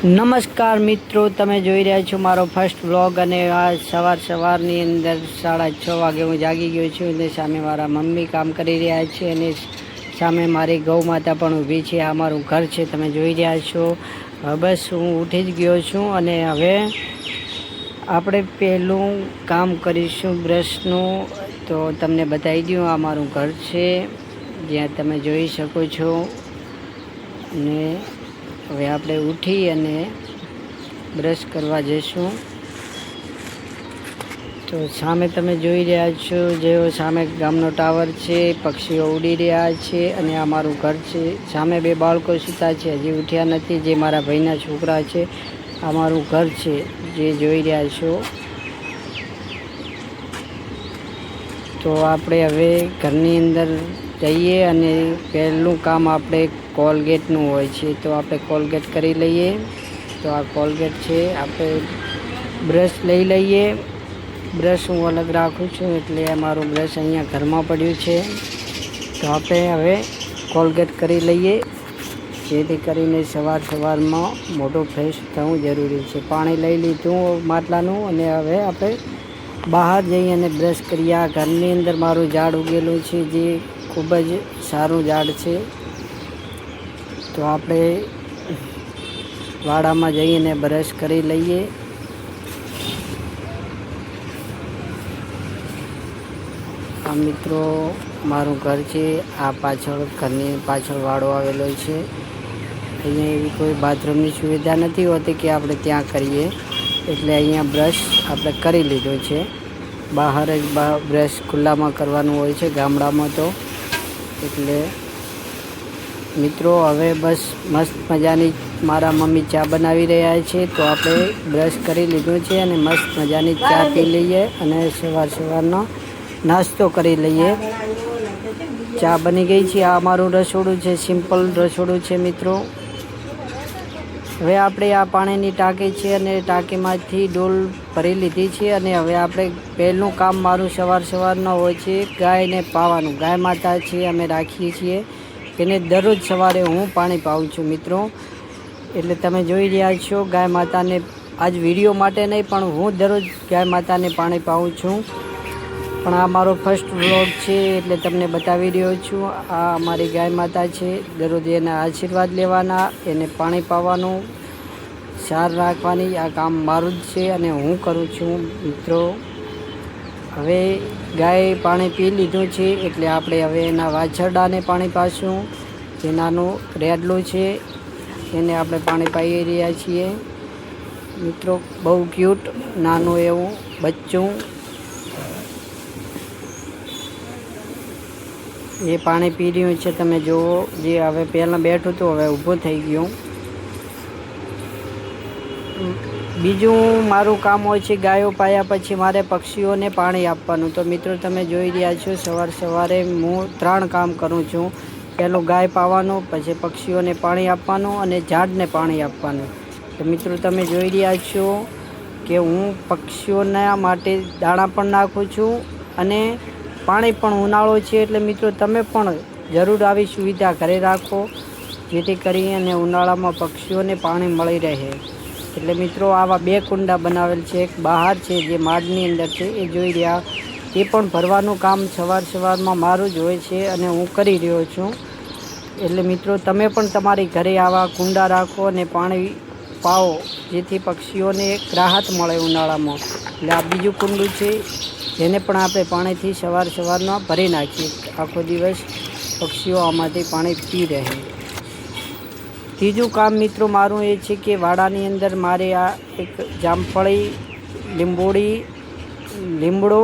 નમસ્કાર મિત્રો, તમે જોઈ રહ્યા છો મારો ફર્સ્ટ વ્લોગ અને આ સવારની અંદર 6:30 વાગે હું જાગી ગયો છું અને સામે મારા મમ્મી કામ કરી રહ્યા છે અને સામે મારી ગૌ માતા પણ ઊભી છે. આ મારું ઘર છે, તમે જોઈ રહ્યા છો. બસ હું ઉઠી જ ગયો છું અને હવે આપણે પહેલું કામ કરીશું બ્રશનું. તો તમને બતાવી દઉં, આ મારું ઘર છે જ્યાં તમે જોઈ શકો છો. અને હવે આપણે ઉઠી અને બ્રશ કરવા જઈશું. તો સામે તમે જોઈ રહ્યા છો, જેવો સામે ગામનો ટાવર છે, પક્ષીઓ ઉડી રહ્યા છે અને આ મારું ઘર છે. સામે બે બાળકો સૂતા છે, હજી ઉઠ્યા નથી, જે મારા ભાઈના છોકરા છે. આ મારું ઘર છે જે જોઈ રહ્યા છો. તો આપણે હવે ઘરની અંદર જઈએ અને પહેલું કામ આપણે કોલગેટનું હોય છે. તો આપણે કોલગેટ કરી લઈએ. તો આ કોલગેટ છે, આપણે બ્રશ લઈ લઈએ. બ્રશ હું અલગ રાખું છું એટલે મારું બ્રશ અહીંયા ઘરમાં પડ્યું છે. તો આપણે હવે કોલગેટ કરી લઈએ, જેથી કરીને સવારમાં મોઢું ફ્રેશ થવું જરૂરી છે. પાણી લઈ લીધું માટલાનું અને હવે આપણે બહાર જઈ અને બ્રશ કરીએ. આ ઘરની અંદર મારું ઝાડ ઉગેલું છે, જે ખૂબ જ સારું ઝાડ છે. તો આપણે વાડામાં જઈને બ્રશ કરી લઈએ. આ મિત્રો મારું ઘર છે. આ ઘરની પાછળ વાડો આવેલો છે. અહીંયા એવી કોઈ બાથરૂમની સુવિધા નથી હોતી કે આપણે ત્યાં કરીએ, એટલે અહીંયા બ્રશ આપણે કરી લીધો છે. બહાર જ બ્રશ ખુલ્લામાં કરવાનું હોય છે ગામડામાં. તો એટલે મિત્રો હવે બસ મસ્ત મજાની મારા મમ્મી ચા બનાવી રહ્યા છે. તો આપણે બ્રશ કરી લીધું છે અને મસ્ત મજાની ચા પી લઈએ અને સવારનો નાસ્તો કરી લઈએ. ચા બની ગઈ છે. આ અમારું રસોડું છે, સિમ્પલ રસોડું છે મિત્રો. હવે આપણે આ પાણીની ટાંકી છે અને ટાંકીમાંથી ડોલ ભરી લીધી છે અને હવે આપણે પહેલું કામ મારું સવારનો હોય છે ગાયને પાવાનું. ગાય માતા છે, અમે રાખીએ છીએ તેને દરરોજ સવારે હું પાણી પાઉં છું મિત્રો. એટલે તમે જોઈ રહ્યા છો, ગાય માતાને આજ વિડીયો માટે નહીં પણ હું દરરોજ ગાય માતાને પાણી પાઉં છું. પણ આ મારો ફર્સ્ટ વ્લોગ છે એટલે તમને બતાવી રહ્યો છું. આ અમારી ગાય માતા છે, દરરોજ એના આશીર્વાદ લેવાના, એને પાણી પાવાનું, સાર રાખવાની. આ કામ મારું જ છે અને હું કરું છું મિત્રો. હવે ગાય પાણી પી લીધું છે એટલે આપણે હવે એના વાછરડાને પાણી પાશું. જે નાનું રેડલું છે એને આપણે પાણી પાઈ રહ્યા છીએ મિત્રો. બહુ ક્યુટ નાનું એવું બચ્ચું એ પાણી પી રહ્યું છે. તમે જુઓ, જે હવે પહેલાં બેઠું હતું હવે ઊભું થઈ ગયું. બીજું મારું કામ હોય છે ગાયો પાયા પછી મારે પક્ષીઓને પાણી આપવાનું. તો મિત્રો તમે જોઈ રહ્યા છો, સવારે હું 3 કામ કરું છું. પહેલું ગાય પાવાનું, પછી પક્ષીઓને પાણી આપવાનું અને ઝાડને પાણી આપવાનું. તો મિત્રો તમે જોઈ રહ્યા છો કે હું પક્ષીઓના માટે દાણા પણ નાખું છું અને પાણી પણ. ઉનાળો છે એટલે મિત્રો તમે પણ જરૂર આવી સુવિધા ઘરે રાખો, જેથી કરી અને ઉનાળામાં પક્ષીઓને પાણી મળી રહે. એટલે મિત્રો આવા 2 કુંડા બનાવેલ છે, એક બહાર છે જે માળની અંદર છે, એ જોઈ રહ્યા. એ પણ ભરવાનું કામ સવારમાં મારું જ હોય છે અને હું કરી રહ્યો છું. એટલે મિત્રો તમે પણ તમારી ઘરે આવા કુંડા રાખો અને પાણી પાઓ, જેથી પક્ષીઓને એક રાહત મળે ઉનાળામાં. એટલે આ બીજું કુંડું છે, જેને પણ આપણે પાણીથી સવારમાં ભરી નાખીએ. આખો દિવસ પક્ષીઓ આમાંથી પાણી પી રહે. ત્રીજું કામ મિત્રો મારું એ છે કે વાડાની અંદર મારે આ એક જામફળી, લીમડો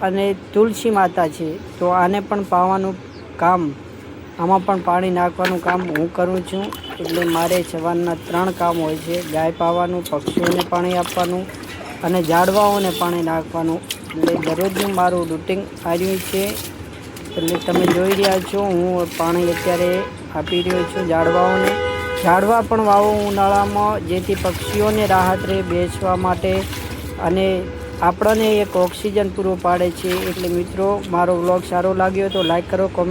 અને તુલસી માતા છે. તો આને પણ પાવાનું કામ, આમાં પણ પાણી નાખવાનું કામ હું કરું છું. એટલે મારે સવારના 3 કામ હોય છે: ગાય પાવાનું, પક્ષીઓને પાણી આપવાનું અને ઝાડવાઓને પાણી નાખવાનું. એટલે દરરોજનું મારું રૂટિન આવ્યું છે. એટલે તમે જોઈ રહ્યા છો, હું પાણી અત્યારે આપી રહ્યો છું ઝાડવાઓને. ઝાડવા પણ વાવો ઉનાળામાં, જેથી પક્ષીઓને રાહત રહે બેસવા માટે અને આપણને એક ઓક્સિજન પૂરો પાડે છે. એટલે મિત્રો મારો વ્લોગ સારો લાગ્યો તો લાઈક કરો, કોમેન્ટ